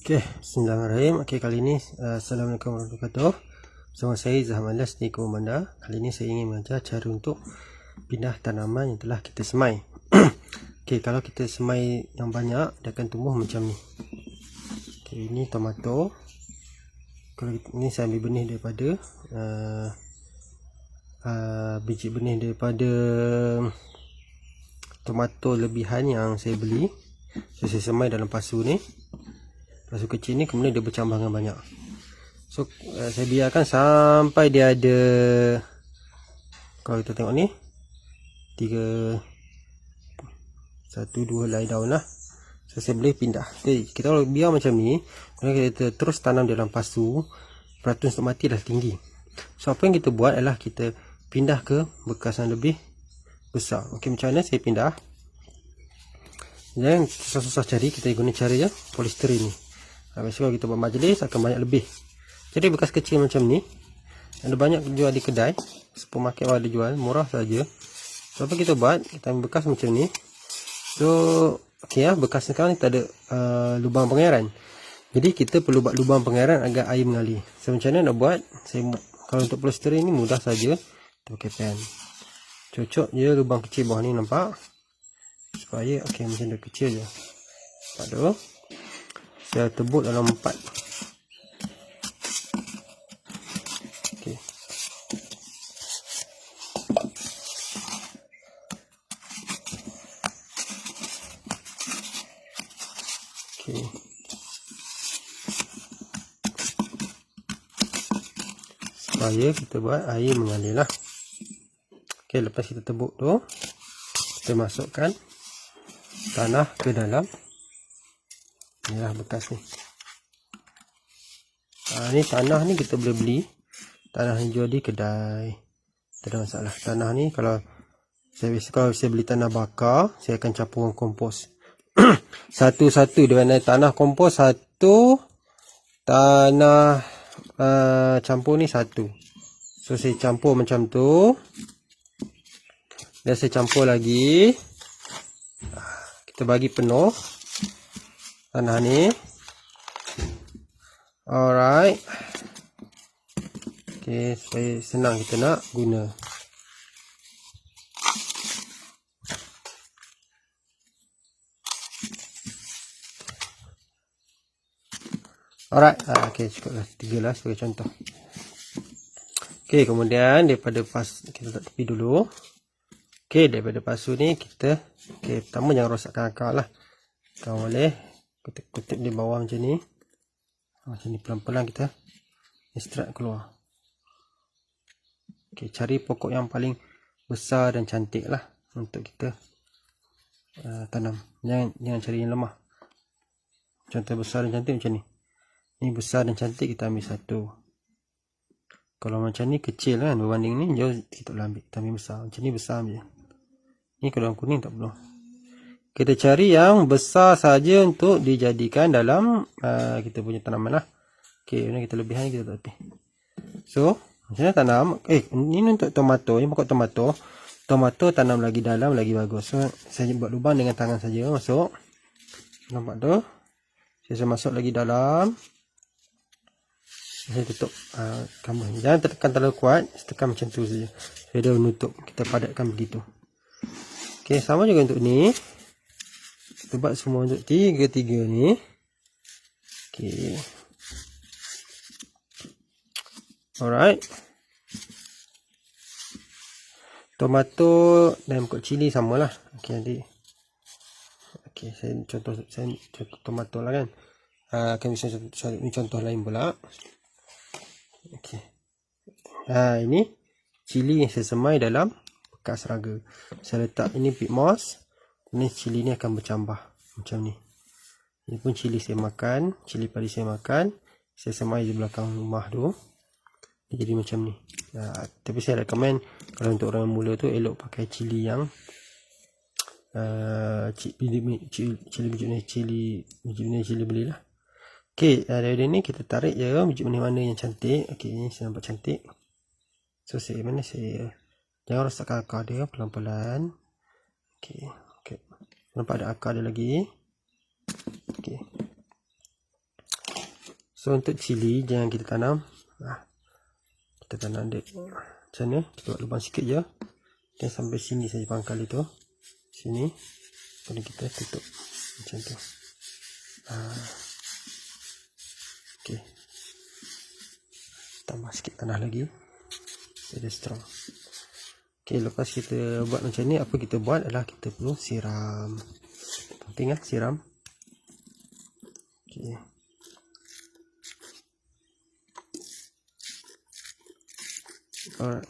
Okey, bismillahirrahmanirrahim. Okey, kali ini Assalamualaikum warahmatullahi wabarakatuh. Bersama saya Zahman Las di Komanda. Kali ini saya ingin mengajar cara untuk pindah tanaman yang telah kita semai. Okey, kalau kita semai yang banyak, dia akan tumbuh macam ni. Okey, ini tomato. Kalau ini saya ambil benih daripada biji benih daripada tomato lebihan yang saya beli. So, saya semai dalam pasu ni. Pasu kecil ni, kemudian dia bercambang dengan banyak. So saya biarkan sampai dia ada, kalau kita tengok ni 1, 2 helai daun lah. So saya boleh pindah. Okay, kita kalau biar macam ni, kemudian kita terus tanam dalam pasu, peratus untuk mati dah tinggi. So apa yang kita buat adalah kita pindah ke bekas yang lebih besar. Okey, macam mana saya pindah? Jangan susah-susah cari, kita guna cara je polisterin ni. Biasanya kalau kita buat majlis akan banyak lebih. Jadi bekas kecil macam ni ada banyak jual di kedai, supermarket ada jual, murah saja. So apa kita buat, kita ambil bekas macam ni. So okey ya, bekas sekarang ni tak ada lubang pengairan. Jadi kita perlu buat lubang pengairan agar air mengalir. So macam mana nak buat? Kalau untuk polisterin ni mudah saja. Kita pakai pen. Cocok je lubang kecil bawah ni, nampak? Supaya okey macam tu, kecil je. Nampak tu? Saya tebuk dalam 4. Okey. Okey. Supaya kita buat air mengalir lah. Okey, lepas kita tebuk tu, kita masukkan tanah ke dalam. Inilah bekas ni. Ni tanah ni kita boleh beli. Tanah ni jual di kedai. Tak ada masalah. Tanah ni kalau saya beli tanah bakar, saya akan campur dengan kompos. Satu-satu dia mana tanah kompos satu, tanah campur ni satu. So saya campur macam tu. Dan saya campur lagi. Kita bagi penuh tanah ni. Alright. Okay, supaya senang kita nak guna. Alright. Okay, cukup lah. 3 lah sebagai contoh. Okay, kemudian daripada kita letak tepi dulu. Okay, daripada pasu ni kita, okay, pertama jangan rosakkan akar lah. Kalau boleh kutip di bawah macam ni. Macam ni, pelan-pelan kita ekstrak keluar. Okay, cari pokok yang paling besar dan cantik lah untuk kita tanam. Jangan cari yang lemah. Contoh besar dan cantik macam ni. Ni besar dan cantik, kita ambil satu. Kalau macam ni kecil kan berbanding ni, jauh kita ambil. Kita ambil besar. Macam ni besar ambil. Ni kalau yang kuning tak perlu. Kita cari yang besar saja untuk dijadikan dalam kita punya tanaman lah. Okey, ini kita lebihan kita tak tepi. So, macam mana tanam? Ini untuk tomato, ini pokok tomato. Tomato tanam lagi dalam lagi bagus. So, saya buat lubang dengan tangan saja masuk. Nampak tu? Saya masuk lagi dalam. Saya tutup kamera. Jangan tekan terlalu kuat, tekan macam tu saja. Saya dah menutup. Kita padatkan begitu. Okey, sama juga untuk ni. Kita buat semua untuk tiga-tiga ni. Okey. Alright. Tomato dan pokok cili samalah. Okey, nanti. Okey, saya contoh tomato lah kan. Akan bisa ini contoh lain pula. Okey. Ini cili yang saya semai dalam bekas raga. Saya letak ini pig moss. Ini cili ni akan bercambah macam ni. Ini pun cili saya makan, cili padi saya makan. Saya semai di belakang rumah tu. Dia jadi macam ni. Tapi saya rekomen kalau untuk orang mula tu elok pakai cili yang cili belilah. Okey, dari ni kita tarik je biji benih mana yang cantik. Okey, ini saya nampak cantik. So saya jangan rosakkan akar dia, pelan-pelan. Okey. Nampak ada akar dia lagi. Okey. So untuk cili jangan kita tanam. Kita tanam dia macam ni, kita buat lubang sikit je. Dan sampai sini saja pangkal itu. Sini. Kemudian kita tutup macam tu. Okey. Tambah sikit tanah lagi. Jadi strong. Okey, lepas kita buat macam ni, apa kita buat adalah kita perlu siram. Penting siram. Okey. Alright.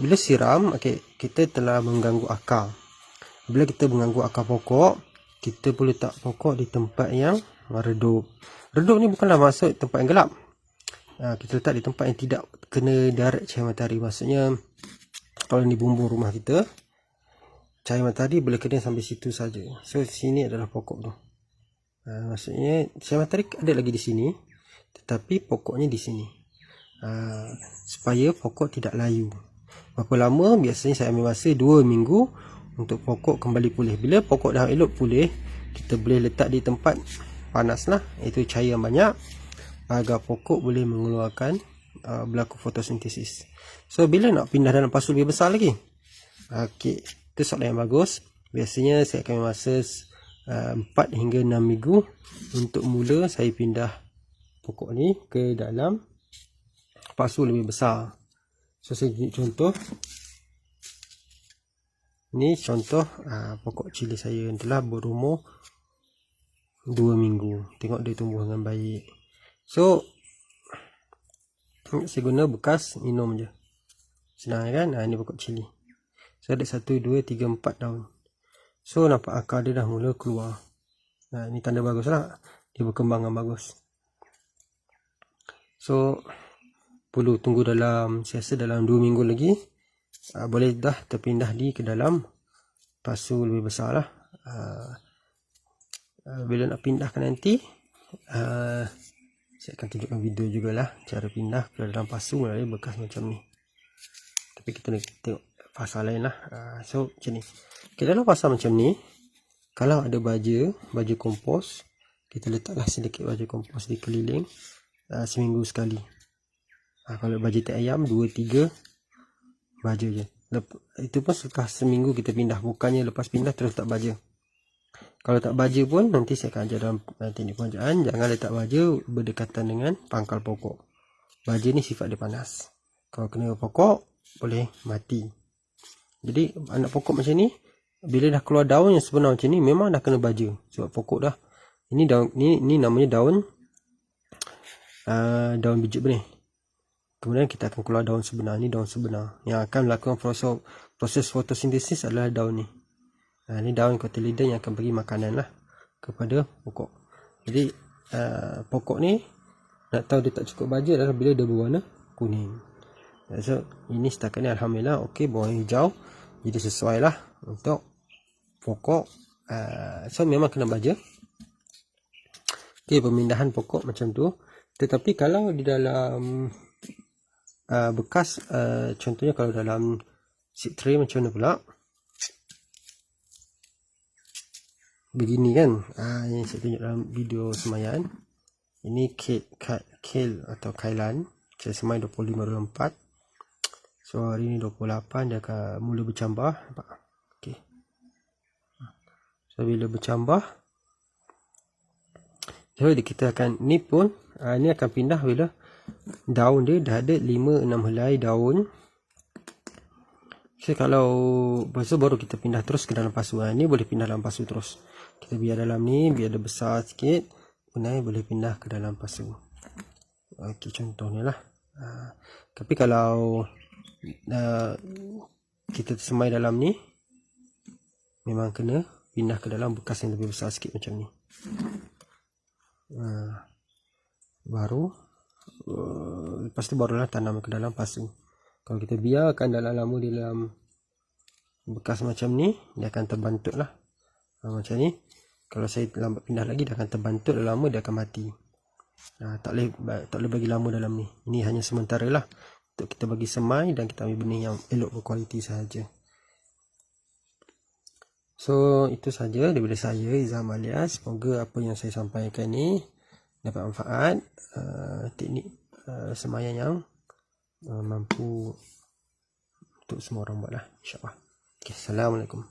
Bila siram, kita telah mengganggu akar. Bila kita mengganggu akar pokok, kita perlu letak pokok di tempat yang redup. Redup ni bukanlah maksud tempat yang gelap. Kita letak di tempat yang tidak kena direct cahaya matahari. Maksudnya, kalau ni bumbung rumah kita, cahaya matahari boleh kena sampai situ saja. So, sini adalah pokok tu. Maksudnya cahaya matahari ada lagi di sini, tetapi pokoknya di sini. Supaya pokok tidak layu. Berapa lama? Biasanya saya ambil masa 2 minggu untuk pokok kembali pulih. Bila pokok dah elok pulih, kita boleh letak di tempat panas lah, iaitu cahaya yang banyak, agar pokok boleh mengeluarkan berlaku fotosintesis. So bila nak pindah dalam pasu lebih besar lagi? Itu soalan yang bagus. Biasanya saya akan ambil masa 4 hingga 6 minggu untuk mula saya pindah pokok ni ke dalam pasu lebih besar. So saya tunjuk contoh. Ni contoh pokok cili saya yang telah berumur 2 minggu. Tengok dia tumbuh dengan baik. So saya guna bekas minum je. Senang kan? Ini pokok cili. So ada 1, 2, 3, 4 daun. So nampak akar dia dah mula keluar. Ini tanda bagus lah. Dia berkembang dengan bagus. So perlu tunggu dalam, saya rasa dalam 2 minggu lagi, boleh dah terpindah ke dalam pasu lebih besar lah. Bila nak pindahkan nanti, saya akan tunjukkan video jugalah cara pindah ke dalam pasu melalui bekas macam ni. Tapi kita nak tengok fasa lain lah. So macam ni. Dalam fasa macam ni, kalau ada baja kompos, kita letaklah sedikit baja kompos di keliling seminggu sekali. Kalau baja tak ayam 2-3 baja je. Itu pun setelah seminggu kita pindah, bukannya lepas pindah terus tak baja. Kalau tak baja pun nanti saya akan ajar dalam teknik pengajaraan, jangan letak baja berdekatan dengan pangkal pokok. Baja ni sifat dia panas. Kalau kena pokok boleh mati. Jadi anak pokok macam ni, bila dah keluar daun yang sebenar macam ni, memang dah kena baja. Sebab pokok dah, ini daun, ni namanya daun biji benih. Kemudian kita akan keluar daun sebenar. Ni daun sebenar. Yang akan melakukan proses fotosintesis adalah daun ni. Ni daun cotyledon yang akan bagi makanan lah kepada pokok. Jadi pokok ni nak tahu dia tak cukup baja adalah bila dia berwarna kuning. So ini setakat ni alhamdulillah okey, berwarna hijau. Jadi sesuai lah untuk pokok. So memang kena baja. Okey, pemindahan pokok macam tu. Tetapi kalau di dalam bekas, contohnya kalau dalam seed tray macam mana pula? Begini kan. Yang saya tunjuk dalam video semayan. Ini kale atau kailan. Saya semai 25-24. So hari ni 28, dia akan mula bercambah. Okey. So bila bercambah, so kita akan, ni pun ni akan pindah bila daun dia dah ada 5-6 helai daun. So kalau lepas tu baru kita pindah terus ke dalam pasu. Ni boleh pindah dalam pasu terus. Kita biar dalam ni, biar dia besar sikit, kemudian boleh pindah ke dalam pasu. Okey, contohnya lah. Tapi kalau kita semai dalam ni, memang kena pindah ke dalam bekas yang lebih besar sikit macam ni. Baru lepas tu barulah tanam ke dalam pasu. Kalau kita biarkan dalam lama di dalam bekas macam ni, dia akan terbantuk lah. Macam ni. Kalau saya lambat pindah lagi, dia akan terbantuk, lama dia akan mati. Tak boleh bagi lama dalam ni. Ini hanya sementara lah, untuk kita bagi semai dan kita ambil benih yang elok berkualiti sahaja. So itu saja daripada saya, Izam Alias. Semoga apa yang saya sampaikan ni dapat manfaat. Teknik semayang yang mampu untuk semua orang buat lah, insyaAllah. Okay, Assalamualaikum.